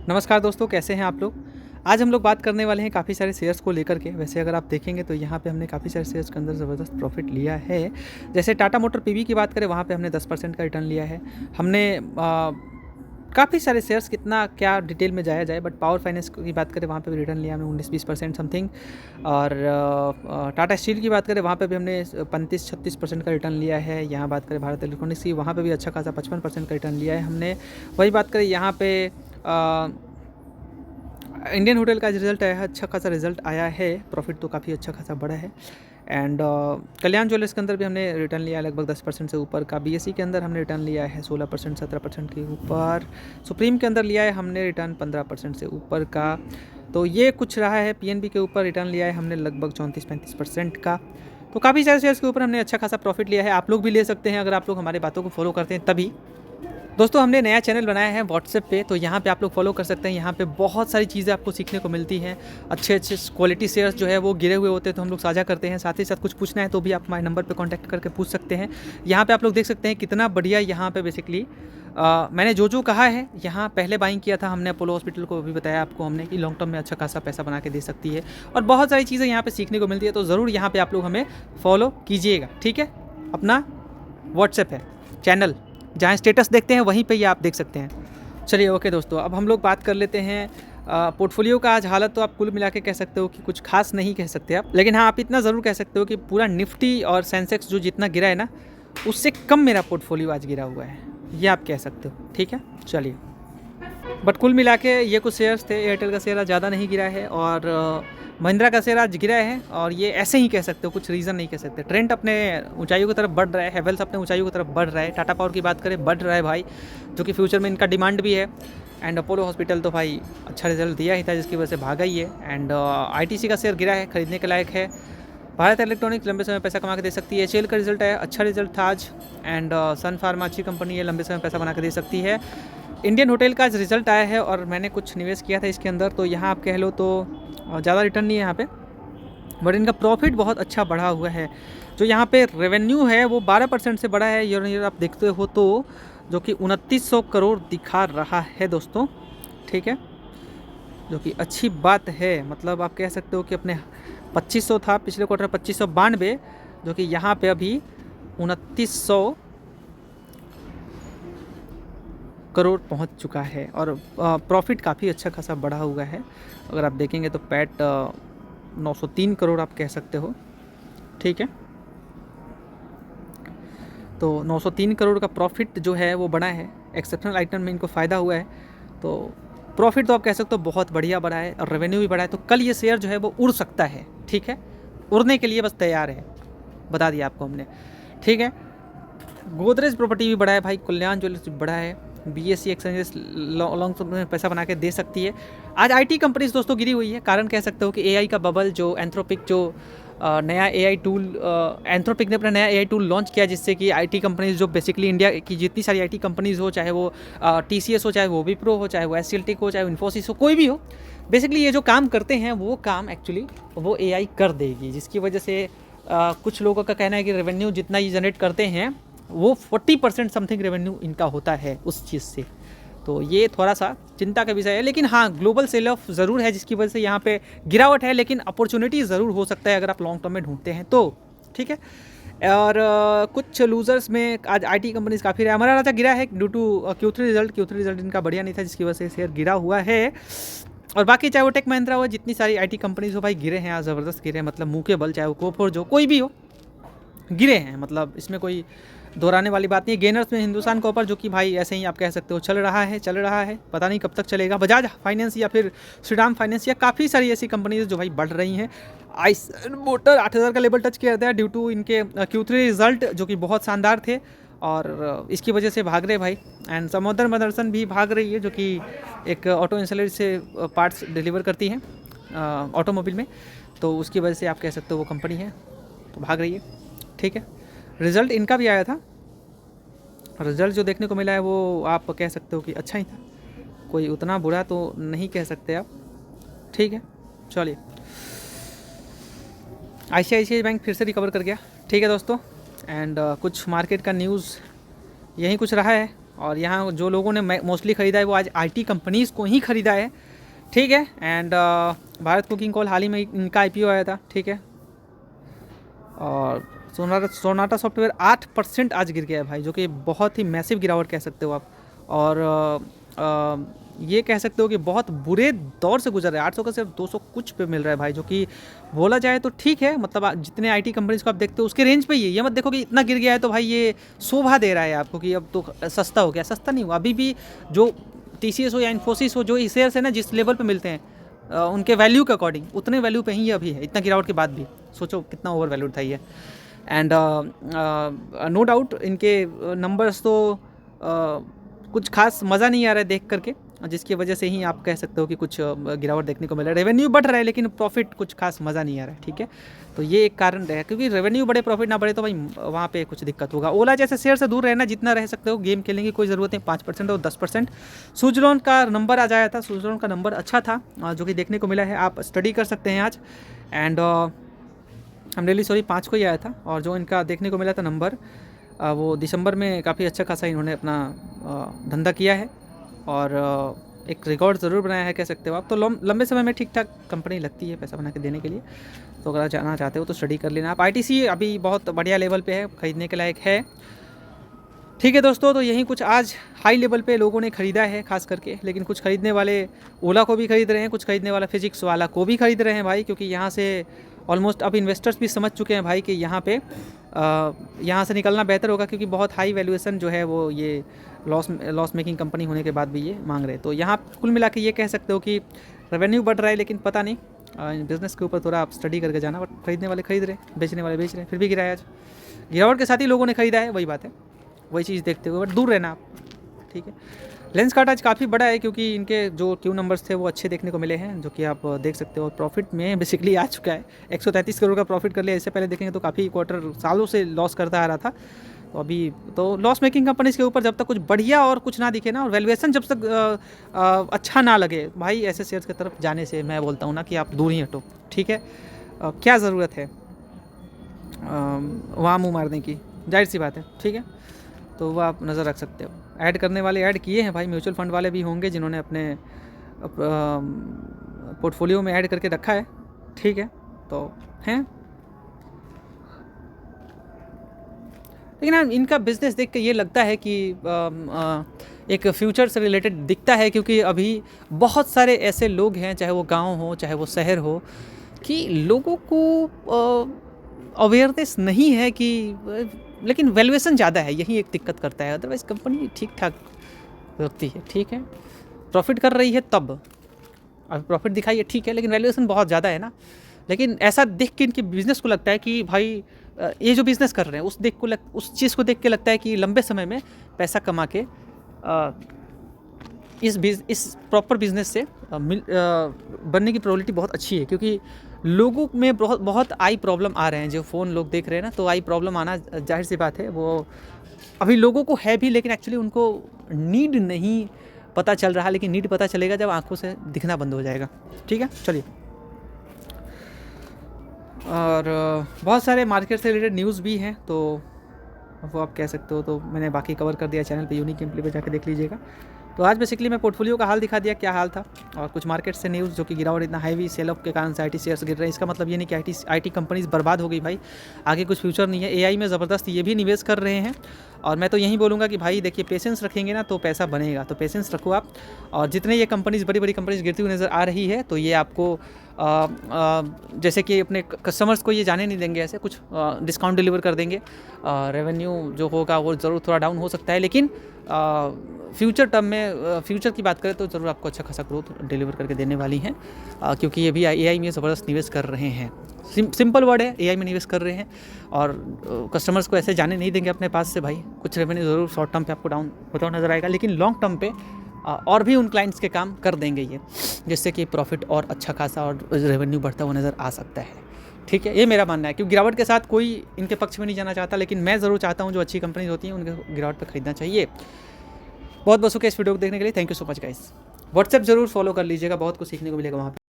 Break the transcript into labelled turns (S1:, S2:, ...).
S1: नमस्कार दोस्तों, कैसे हैं आप लोग। आज हम लोग बात करने वाले हैं काफ़ी सारे शेयर्स को लेकर के। वैसे अगर आप देखेंगे तो यहाँ पे हमने काफ़ी सारे शेयर्स के अंदर ज़बरदस्त प्रॉफिट लिया है। जैसे टाटा मोटर पीवी की बात करें, वहाँ पे हमने 10% का रिटर्न लिया है। हमने काफ़ी सारे शेयर्स, कितना क्या डिटेल में जाया जाए, बट पावर फाइनेंस की बात करें वहाँ पे भी रिटर्न लिया हमने 19-20% समथिंग। और टाटा स्टील की बात करें वहाँ पे भी हमने 35-36% का रिटर्न लिया है। यहाँ बात करें भारत इलेक्ट्रॉनिक्स की, वहाँ पे भी अच्छा खासा 55% का रिटर्न लिया है हमने। वही बात करें यहाँ पे इंडियन होटल का रिज़ल्ट आया है, अच्छा खासा रिज़ल्ट आया है, प्रॉफिट तो काफ़ी अच्छा खासा बढ़ा है। एंड कल्याण ज्वेलर्स के अंदर भी हमने रिटर्न लिया है लगभग 10% से ऊपर का। बीएसई के अंदर हमने रिटर्न लिया है 16% 17% के ऊपर। सुप्रीम के अंदर लिया है हमने रिटर्न 15% से ऊपर का। तो ये कुछ रहा है। पीएनबी के ऊपर रिटर्न लिया है हमने लगभग 34-35% का। तो काफ़ी सारे शेयर्स के ऊपर हमने अच्छा खासा प्रॉफिट लिया है। आप लोग भी ले सकते हैं अगर आप लोग हमारे बातों को फॉलो करते हैं तभी। दोस्तों, हमने नया चैनल बनाया है व्हाट्सएप पे, तो यहाँ पे आप लोग फॉलो कर सकते हैं। यहाँ पे बहुत सारी चीज़ें आपको सीखने को मिलती हैं। अच्छे अच्छे क्वालिटी शेयर्स जो है वो गिरे हुए होते हैं तो हम लोग साझा करते हैं। साथ ही साथ कुछ पूछना है तो भी आप हमारे नंबर पे कांटेक्ट करके पूछ सकते हैं। यहाँ पे आप लोग देख सकते हैं कितना बढ़िया यहाँ पे बेसिकली मैंने जो कहा है, यहाँ पहले बाइंग किया था हमने अपोलो हॉस्पिटल को, भी बताया आपको हमने कि लॉन्ग टर्म में अच्छा खासा पैसा बना के दे सकती है। और बहुत सारी चीज़ें यहाँ पे सीखने को मिलती है, तो ज़रूर यहाँ पे आप लोग हमें फॉलो कीजिएगा, ठीक है। अपना व्हाट्सएप है चैनल, जहाँ स्टेटस देखते हैं वहीं पे ये आप देख सकते हैं। चलिए ओके दोस्तों, अब हम लोग बात कर लेते हैं पोर्टफोलियो का। आज हालत तो आप कुल मिला के कह सकते हो कि कुछ खास नहीं कह सकते आप, लेकिन हाँ आप इतना ज़रूर कह सकते हो कि पूरा निफ्टी और सेंसेक्स जो जितना गिरा है ना, उससे कम मेरा पोर्टफोलियो आज गिरा हुआ है, ये आप कह सकते हो, ठीक है। चलिए, बट कुल मिला के ये कुछ शेयर्स थे। एयरटेल का शेयर आज ज़्यादा नहीं गिरा है और महिंद्रा का शेयर आज गिरा है, और ये ऐसे ही कह सकते हो, कुछ रीज़न नहीं कह सकते। ट्रेंड अपने ऊंचाइयों की तरफ बढ़ रहा है, हेवेल्स अपने ऊंचाइयों की तरफ बढ़ रहा है। टाटा पावर की बात करें, बढ़ रहा है भाई, जो कि फ्यूचर में इनका डिमांड भी है। एंड अपोलो हॉस्पिटल तो भाई अच्छा रिजल्ट दिया ही था, जिसकी वजह से भागा ही है। एंड आईटीसी का शेयर गिरा है, खरीदने के लायक है। भारत इलेक्ट्रॉनिक्स लंबे समय पैसा कमा के दे सकती है। एचएएल का रिजल्ट आया, अच्छा रिजल्ट था आज। एंड सन फार्मा अच्छी कंपनी है, लंबे समय पैसा बना के दे सकती है। इंडियन होटल का रिजल्ट आया है और मैंने कुछ निवेश किया था इसके अंदर, तो यहाँ आप कह लो तो ज़्यादा रिटर्न नहीं है यहाँ पे, बट इनका प्रॉफिट बहुत अच्छा बढ़ा हुआ है। जो यहाँ पे रेवेन्यू है वो 12% से बढ़ा है ईयर ईयर, आप देखते हो तो, जो कि 2900 करोड़ दिखा रहा है दोस्तों, ठीक है, जो कि अच्छी बात है। मतलब आप कह सकते हो कि अपने 2500 था पिछले क्वार्टर, 2592, जो कि यहाँ पे अभी 2900 करोड़ पहुंच चुका है। और प्रॉफिट काफ़ी अच्छा खासा बढ़ा हुआ है। अगर आप देखेंगे तो पैट 903 करोड़ आप कह सकते हो, ठीक है। तो 903 करोड़ का प्रॉफिट जो है वो बना है। एक्सेप्शनल आइटम में इनको फ़ायदा हुआ है, तो प्रॉफिट तो आप कह सकते हो बहुत बढ़िया बढ़ा है, और रेवेन्यू भी बढ़ा है। तो कल ये शेयर जो है वो उड़ सकता है, ठीक है, उड़ने के लिए बस तैयार है, बता दिया आपको हमने, ठीक है। गोदरेज प्रॉपर्टी भी बढ़ा है भाई, कल्याण ज्वेलर्स भी बढ़ा है। बीएससी एक्सचेंजेस लॉन्ग टर्म में पैसा बना के दे सकती है। आज आईटी कंपनीज दोस्तों गिरी हुई है, कारण कह सकते हो कि एआई का बबल, जो एंथ्रोपिक, जो नया एआई टूल, एंथ्रोपिक ने अपना नया एआई टूल लॉन्च किया, जिससे कि आईटी कंपनीज, जो बेसिकली इंडिया की जितनी सारी आईटी कंपनीज हो, चाहे वो टीसीएस हो, चाहे वो विप्रो हो, चाहे वो एससीएलटेक हो, चाहे वो इन्फोसिस हो, कोई भी हो, बेसिकली ये जो काम करते हैं वो काम एक्चुअली वो एआई कर देगी, जिसकी वजह से कुछ लोगों का कहना है कि रेवेन्यू जितना ये जनरेट करते हैं वो 40% समथिंग रेवेन्यू इनका होता है उस चीज़ से। तो ये थोड़ा सा चिंता का विषय है, लेकिन हाँ ग्लोबल सेल ऑफ ज़रूर है, जिसकी वजह से यहाँ पे गिरावट है, लेकिन अपॉर्चुनिटी ज़रूर हो सकता है अगर आप लॉन्ग टर्म में ढूंढते हैं तो, ठीक है। और कुछ लूजर्स में आज आईटी कंपनीज काफ़ी रहा। हमारा राजा गिरा है ड्यू टू क्यू3 रिजल्ट इनका बढ़िया नहीं था, जिसकी वजह से शेयर गिरा हुआ है। और बाकी चाहे वो टेक महिंद्रा हो, जितनी सारी आईटी कंपनीज हो भाई, गिरे हैं आज, ज़बरदस्त गिरे हैं, मतलब मुँह के बल, चाहे वो कोफोर जो कोई भी हो, गिरे हैं, मतलब इसमें कोई दोहराने वाली बात नहीं। गेनर्स में हिंदुस्तान कॉपर, जो कि भाई ऐसे ही आप कह सकते हो चल रहा है, पता नहीं कब तक चलेगा। बजाज फाइनेंस या फिर श्रीराम फाइनेंस, या काफ़ी सारी ऐसी कंपनीज जो भाई बढ़ रही हैं। आइसर मोटर 8000 का लेवल टच किया था ड्यू टू इनके क्यू3 रिजल्ट, जो कि बहुत शानदार थे, और इसकी वजह से भाग रहे भाई। एंड समुद्र मदरसन भी भाग रही है, जो कि एक ऑटो इंसलेज से पार्ट्स डिलीवर करती है ऑटोमोबाइल में, तो उसकी वजह से आप कह सकते हो वो कंपनी है, तो भाग रही है, ठीक है। रिज़ल्ट इनका भी आया था, रिज़ल्ट जो देखने को मिला है वो आप कह सकते हो कि अच्छा ही था, कोई उतना बुरा तो नहीं कह सकते आप, ठीक है। चलिए, आईसीआईसीआई बैंक फिर से रिकवर कर गया, ठीक है दोस्तों। एंड कुछ मार्केट का न्यूज़ यही कुछ रहा है। और यहाँ जो लोगों ने मोस्टली ख़रीदा है वो आज आईटी कंपनीज़ को ही ख़रीदा है, ठीक है। एंड भारत कुकिंग कोल हाल ही में इनका आईपीओ आया था, ठीक है। और सोनाटा सॉफ्टवेयर 8% आज गिर गया है भाई, जो कि बहुत ही मैसिव गिरावट कह सकते हो आप। और ये कह सकते हो कि बहुत बुरे दौर से गुजर रहा है। 800 का सिर्फ 200 कुछ पे मिल रहा है भाई, जो कि बोला जाए तो ठीक है। मतलब जितने आईटी कंपनीज़ को आप देखते हो उसके रेंज पे ही है। ये मत देखो कि इतना गिर गया है तो भाई ये शोभा दे रहा है आपको कि अब तो सस्ता हो गया। सस्ता नहीं हुआ, अभी भी जो TCS हो या इन्फोसिस हो, जो शेयर्स है ना जिस लेवल पे मिलते हैं उनके वैल्यू के अकॉर्डिंग उतने वैल्यू पे ही अभी है, इतना गिरावट के बाद भी। सोचो कितना ओवर वैल्यूड था ये। एंड नो डाउट इनके नंबर्स तो कुछ खास मज़ा नहीं आ रहा है देख करके, जिसकी वजह से ही आप कह सकते हो कि कुछ गिरावट देखने को मिल रहा है। रेवेन्यू बढ़ रहा है लेकिन प्रॉफिट कुछ खास मज़ा नहीं आ रहा है, ठीक है। तो ये एक कारण है, क्योंकि रेवेन्यू बढ़े प्रॉफिट ना बढ़े तो भाई वहाँ पे कुछ दिक्कत होगा। ओला जैसे शेयर से दूर रहना, जितना रह सकते हो। गेम खेलने की कोई ज़रूरत नहीं, 5% और 10%। सुजलॉन का नंबर आज आया था, सुजलॉन का नंबर अच्छा था जो कि देखने को मिला है, आप स्टडी कर सकते हैं आज। एंड हम डेली 5 को ही आया था, और जो इनका देखने को मिला था नंबर वो दिसंबर में काफ़ी अच्छा खासा इन्होंने अपना धंधा किया है और एक रिकॉर्ड ज़रूर बनाया है कह सकते हो आप। तो लंबे समय में ठीक ठाक कंपनी लगती है पैसा बना के देने के लिए। तो अगर जाना चाहते हो तो स्टडी कर लेना आप। ITC अभी बहुत बढ़िया लेवल पे है, ख़रीदने के लायक है, ठीक है दोस्तों। तो यही कुछ आज हाई लेवल पे लोगों ने ख़रीदा है खास करके। लेकिन कुछ ख़रीदने वाले ओला को भी ख़रीद रहे हैं, कुछ ख़रीदने वाला फिजिक्स वाला को भी ख़रीद रहे हैं भाई, क्योंकि यहाँ से ऑलमोस्ट अब इन्वेस्टर्स भी समझ चुके हैं भाई कि यहाँ से निकलना बेहतर होगा, क्योंकि बहुत हाई वैल्यूएशन जो है वो ये लॉस मेकिंग कंपनी होने के बाद भी ये मांग रहे हैं। तो यहाँ कुल मिला के ये कह सकते हो कि रेवेन्यू बढ़ रहा है, लेकिन पता नहीं बिज़नेस के ऊपर थोड़ा आप स्टडी करके जाना। बट खरीदने वाले खरीद रहे, बेचने वाले बेच रहे हैं, फिर भी गिराया आज। गिरावट के साथ ही लोगों ने खरीदा है, वही बात है, वही चीज़ देखते हुए। बट दूर रहना आप, ठीक है। लेंस कार्ट आज काफ़ी बड़ा है, क्योंकि इनके जो क्यू नंबर्स थे वो अच्छे देखने को मिले हैं, जो कि आप देख सकते हो। प्रॉफिट में बेसिकली आ चुका है, 133 करोड़ का प्रॉफिट कर लिया। इससे पहले देखेंगे तो काफ़ी क्वार्टर सालों से लॉस करता आ रहा था। तो अभी तो लॉस मेकिंग कंपनीज़ के ऊपर जब तक कुछ बढ़िया और कुछ ना दिखे ना, और वैल्यूएशन जब तक अच्छा ना लगे भाई, ऐसे शेयर्स की तरफ जाने से मैं बोलता हूँ ना कि आप दूर ही हटो, ठीक है। क्या ज़रूरत है वहाँ मुँह मारने की, जाहिर सी बात है, ठीक है। तो वो आप नज़र रख सकते हो। ऐड करने वाले ऐड किए हैं भाई, म्यूचुअल फंड वाले भी होंगे जिन्होंने अपने पोर्टफोलियो में ऐड करके रखा है, ठीक है। तो हैं, लेकिन हाँ इनका बिज़नेस देख के ये लगता है कि एक फ्यूचर से रिलेटेड दिखता है, क्योंकि अभी बहुत सारे ऐसे लोग हैं, चाहे वो गांव हो चाहे वो शहर हो, कि लोगों को अवेयरनेस नहीं है कि, लेकिन वैल्यूएशन ज़्यादा है, यही एक दिक्कत करता है। अदरवाइज़ कंपनी ठीक ठाक लगती है, ठीक है। प्रॉफिट कर रही है तब, अब प्रॉफिट दिखाई है ठीक है, लेकिन वैल्यूएशन बहुत ज़्यादा है ना। लेकिन ऐसा देख के इनके बिज़नेस को लगता है कि भाई ये जो बिज़नेस कर रहे हैं उस चीज़ को देख के लगता है कि लंबे समय में पैसा कमा के इस प्रॉपर बिज़नेस से बनने की प्रोबेबिलिटी बहुत अच्छी है। क्योंकि लोगों में बहुत आई प्रॉब्लम आ रहे हैं, जो फ़ोन लोग देख रहे हैं ना, तो आई प्रॉब्लम आना जाहिर सी बात है। वो अभी लोगों को है भी, लेकिन एक्चुअली उनको नीड नहीं पता चल रहा, लेकिन नीड पता चलेगा जब आंखों से दिखना बंद हो जाएगा, ठीक है। चलिए, और बहुत सारे मार्केट से रिलेटेड न्यूज़ भी हैं, तो वो आप कह सकते हो। तो मैंने बाकी कवर कर दिया चैनल पे, यूनिक गेमप्ले पे जाके देख लीजिएगा। तो आज बेसिकली मैं पोर्टफोलियो का हाल दिखा दिया, क्या हाल था, और कुछ मार्केट से न्यूज़, जो कि गिरावट इतना हैवी सेल ऑफ के कारण से आईटी शेयर्स गिर रहे हैं। इसका मतलब ये नहीं कि आईटी कंपनीज बर्बाद हो गई भाई, आगे कुछ फ्यूचर नहीं है। एआई में ज़बरदस्त ये भी निवेश कर रहे हैं, और मैं तो यही बोलूँगा कि भाई देखिए, पेशेंस रखेंगे ना तो पैसा बनेगा, तो पेशेंस रखो आप। और जितने ये कंपनीज बड़ी बड़ी कंपनीज गिरती हुई नज़र आ रही है, तो ये आपको जैसे कि अपने कस्टमर्स को ये जाने नहीं देंगे, ऐसे कुछ डिस्काउंट डिलीवर कर देंगे। रेवेन्यू जो होगा वो ज़रूर थोड़ा डाउन हो सकता है, लेकिन फ्यूचर टर्म में फ्यूचर की बात करें तो ज़रूर आपको अच्छा खासा ग्रोथ डिलीवर करके देने वाली हैं, क्योंकि ये भी एआई में ज़बरदस्त निवेश कर रहे हैं। सिंपल वर्ड है, एआई में निवेश कर रहे हैं, और कस्टमर्स को ऐसे जाने नहीं देंगे अपने पास से भाई। कुछ रेवेन्यू ज़रूर शॉर्ट टर्म पे आपको डाउन होता हुआ नज़र आएगा, लेकिन लॉन्ग टर्म पे और भी उन क्लाइंट्स के काम कर देंगे ये, जिससे कि प्रॉफिट और अच्छा खासा और रेवेन्यू बढ़ता हुआ नज़र आ सकता है, ठीक है। ये मेरा मानना है, क्योंकि गिरावट के साथ कोई इनके पक्ष में नहीं जाना चाहता, लेकिन मैं ज़रूर चाहता हूँ जो अच्छी कंपनीज होती हैं उनके गिरावट पर खरीदना चाहिए। बहुत शुक्रिया इस वीडियो को देखने के लिए, thank you so much guys. WhatsApp जरूर फॉलो कर लीजिएगा, बहुत कुछ सीखने को मिलेगा वहाँ पे।